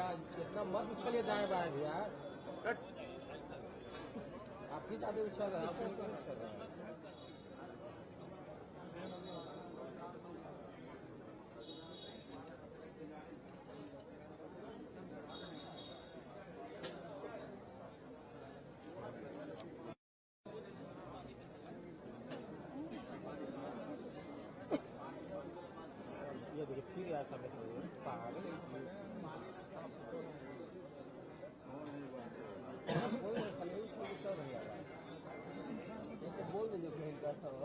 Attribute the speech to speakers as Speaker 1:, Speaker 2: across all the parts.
Speaker 1: इतना मत उछलिए दाएं बाएं भैया। आप ही ज्यादा उछल रहे हैं, आप नहीं उछल रहे हैं। ये देखिए फिर ऐसा पागल है इसलिए। बोल रहे खाली उछल के चल रही है। ये तो बोल दीजिए कहीं का था।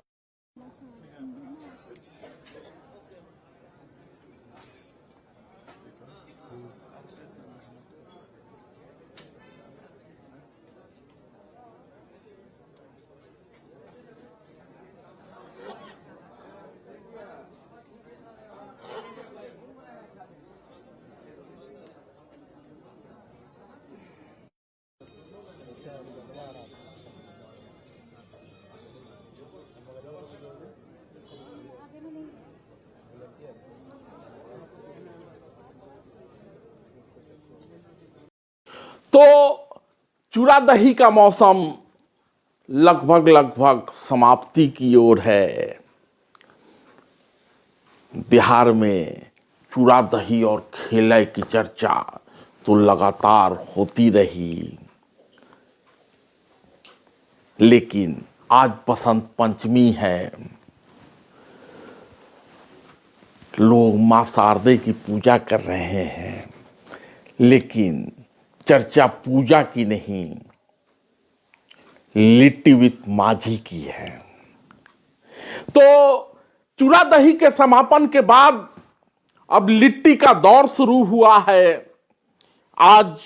Speaker 2: तो चूड़ा दही का मौसम लगभग समाप्ति की ओर है। बिहार में चूड़ा दही और खेले की चर्चा तो लगातार होती रही, लेकिन आज बसंत पंचमी है। लोग मां शारदे की पूजा कर रहे हैं, लेकिन चर्चा पूजा की नहीं, लिट्टी विथ माझी की है। तो चूड़ा दही के समापन के बाद अब लिट्टी का दौर शुरू हुआ है। आज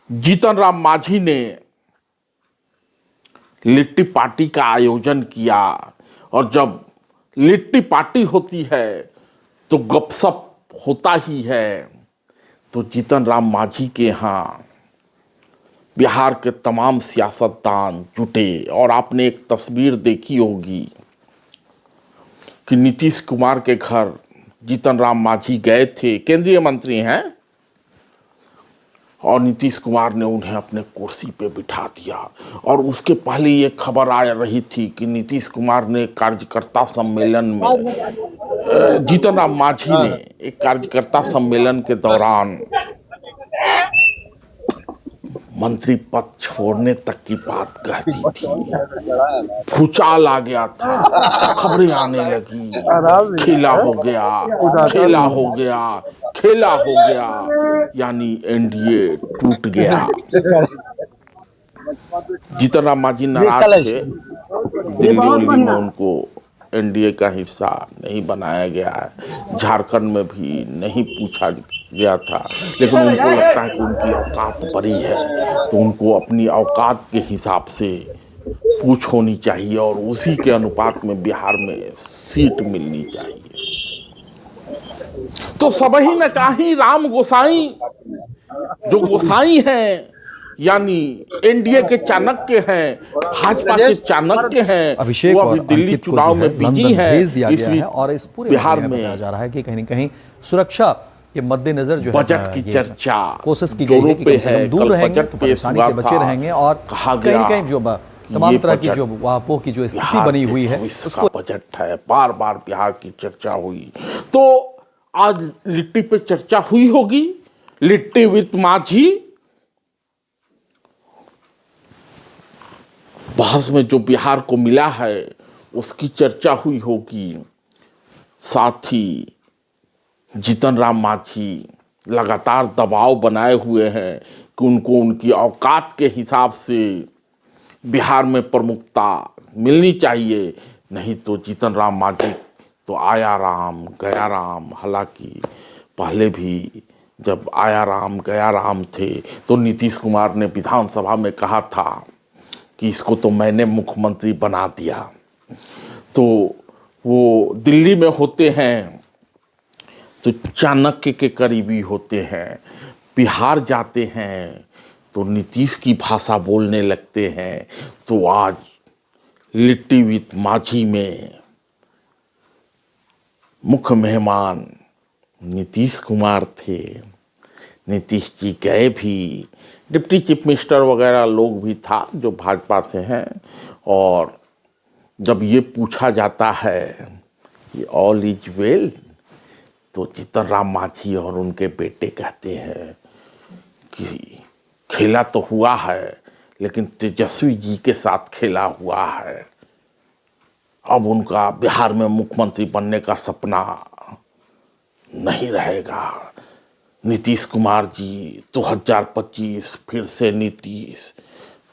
Speaker 2: जीतन राम मांझी ने लिट्टी पार्टी का आयोजन किया, और जब लिट्टी पार्टी होती है तो गपशप होता ही है। तो जीतन राम मांझी के यहाँ बिहार के तमाम सियासतदान जुटे, और आपने एक तस्वीर देखी होगी कि नीतीश कुमार के घर जीतन राम मांझी गए थे, केंद्रीय मंत्री हैं, और नीतीश कुमार ने उन्हें अपने कुर्सी पे बिठा दिया। और उसके पहले ये खबर आ रही थी कि नीतीश कुमार ने कार्यकर्ता सम्मेलन में, जीतन राम मांझी ने एक कार्यकर्ता सम्मेलन के दौरान मंत्री पद छोड़ने तक की बात कहती थी। भूचाल आ गया था, खबरें आने लगी, खेला हो गया, खेला हो गया, खेला हो गया, यानी एनडीए टूट गया। जीतन राम मांझी नाराज थे, दिल्ली उल्ली में उनको एनडीए का हिस्सा नहीं बनाया गया है, झारखंड में भी नहीं पूछा गया था, लेकिन उनको लगता है कि उनकी औकात बड़ी है, तो उनको अपनी औकात के हिसाब से पूछ होनी चाहिए, और उसी के अनुपात में बिहार में सीट मिलनी चाहिए। तो सबही न चाही राम गोसाई, जो गोसाई हैं यानी एनडीए के चाणक्य हैं, भाजपा के चाणक्य हैं,
Speaker 3: अभिषेक
Speaker 2: वो अभी
Speaker 3: और
Speaker 2: दिल्ली
Speaker 3: अंकित को
Speaker 2: चुनाव
Speaker 3: जो है
Speaker 2: में बिजी
Speaker 3: लंदन
Speaker 2: है।
Speaker 3: भेज दिया
Speaker 2: इस
Speaker 3: गया है, और इस पूरे
Speaker 2: बिहार
Speaker 3: में
Speaker 2: में
Speaker 3: बताया जा रहा है कि कहीं न कहीं सुरक्षा के मद्देनजर जो है
Speaker 2: बजट की चर्चा
Speaker 3: कोशिश की गई है कि कम से कम दूर रहेंगे, तो परेशानी से बचे रहेंगे, और कहीं न कहीं जो तमाम तरह की जो वापों की जो स्थिति बनी हुई है
Speaker 2: उसका बजट है। बार बार बिहार की चर्चा हुई, तो आज लिट्टी पे चर्चा हुई होगी, लिट्टी विथ माझी। बहस में जो बिहार को मिला है उसकी चर्चा हुई होगी। साथ ही जीतन राम मांझी लगातार दबाव बनाए हुए हैं कि उनको उनकी औकात के हिसाब से बिहार में प्रमुखता मिलनी चाहिए, नहीं तो जीतन राम मांझी तो आया राम गया राम। हालांकि पहले भी जब आया राम गया राम थे तो नीतीश कुमार ने विधानसभा में कहा था कि इसको तो मैंने मुख्यमंत्री बना दिया। तो वो दिल्ली में होते हैं तो चाणक्य के करीबी होते हैं, बिहार जाते हैं तो नीतीश की भाषा बोलने लगते हैं। तो आज लिट्टी विथ माझी में मुख्य मेहमान नीतीश कुमार थे। नीतीश जी गए भी, डिप्टी चीफ मिनिस्टर वगैरह लोग भी था जो भाजपा से हैं। और जब ये पूछा जाता है कि ऑल इज वेल, तो जीतन राम मांझी और उनके बेटे कहते हैं कि खेला तो हुआ है, लेकिन तेजस्वी जी के साथ खेला हुआ है। अब उनका बिहार में मुख्यमंत्री बनने का सपना नहीं रहेगा। नीतीश कुमार जी 2025 फिर से नीतीश,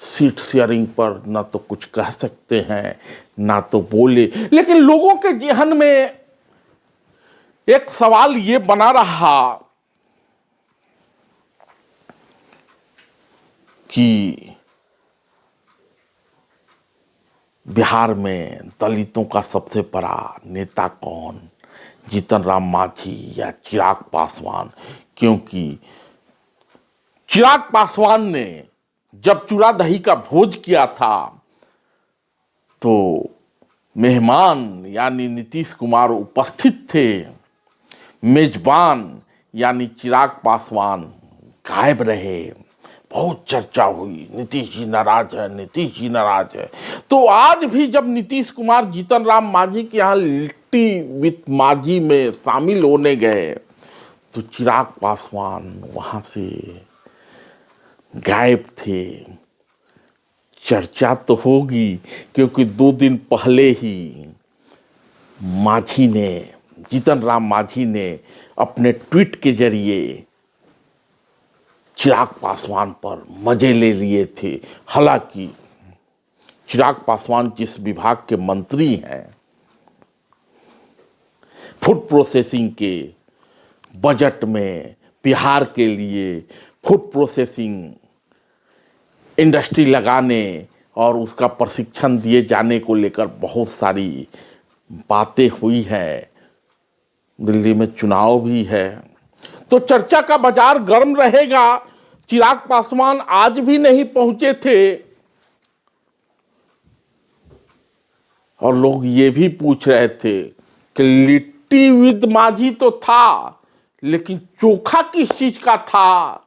Speaker 2: सीट शेयरिंग पर ना तो कुछ कह सकते हैं ना तो बोले। लेकिन लोगों के जहन में एक सवाल ये बना रहा कि बिहार में दलितों का सबसे बड़ा नेता कौन, जीतन राम मांझी या चिराग पासवान? क्योंकि चिराग पासवान ने जब चूड़ा दही का भोज किया था तो मेहमान यानी नीतीश कुमार उपस्थित थे, मेजबान यानी चिराग पासवान गायब रहे। बहुत चर्चा हुई, नीतीश जी नाराज है, नीतीश जी नाराज है। तो आज भी जब नीतीश कुमार जीतन राम मांझी के यहाँ लिट्टी विथ मांझी में शामिल होने गए तो चिराग पासवान वहाँ से गायब थे। चर्चा तो होगी क्योंकि 2 दिन पहले ही मांझी ने, जीतन राम मांझी ने अपने ट्वीट के जरिए चिराग पासवान पर मजे ले लिए थे। हालांकि चिराग पासवान जिस विभाग के मंत्री हैं, फूड प्रोसेसिंग के बजट में बिहार के लिए फूड प्रोसेसिंग इंडस्ट्री लगाने और उसका प्रशिक्षण दिए जाने को लेकर बहुत सारी बातें हुई हैं। दिल्ली में चुनाव भी है तो चर्चा का बाजार गर्म रहेगा। चिराग पासवान आज भी नहीं पहुंचे थे और लोग ये भी पूछ रहे थे कि लिट्टी विद मांझी तो था, लेकिन चोखा किस चीज का था,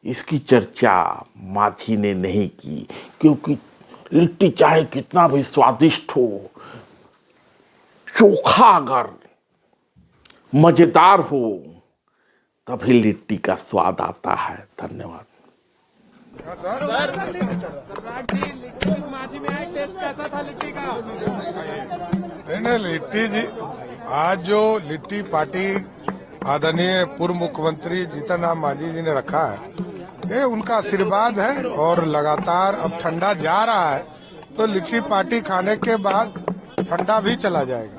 Speaker 2: इसकी चर्चा मांझी ने नहीं की। क्योंकि लिट्टी चाहे कितना भी स्वादिष्ट हो, चोखा अगर मजेदार हो तभी लिट्टी का स्वाद आता है। धन्यवाद।
Speaker 4: नहीं, लिट्टी जी, आज जो लिट्टी पार्टी आदरणीय पूर्व मुख्यमंत्री जीतन राम मांझी जी ने रखा है, ये उनका आशीर्वाद है। और लगातार अब ठंडा जा रहा है तो लिट्टी पार्टी खाने के बाद ठंडा भी चला जाएगा।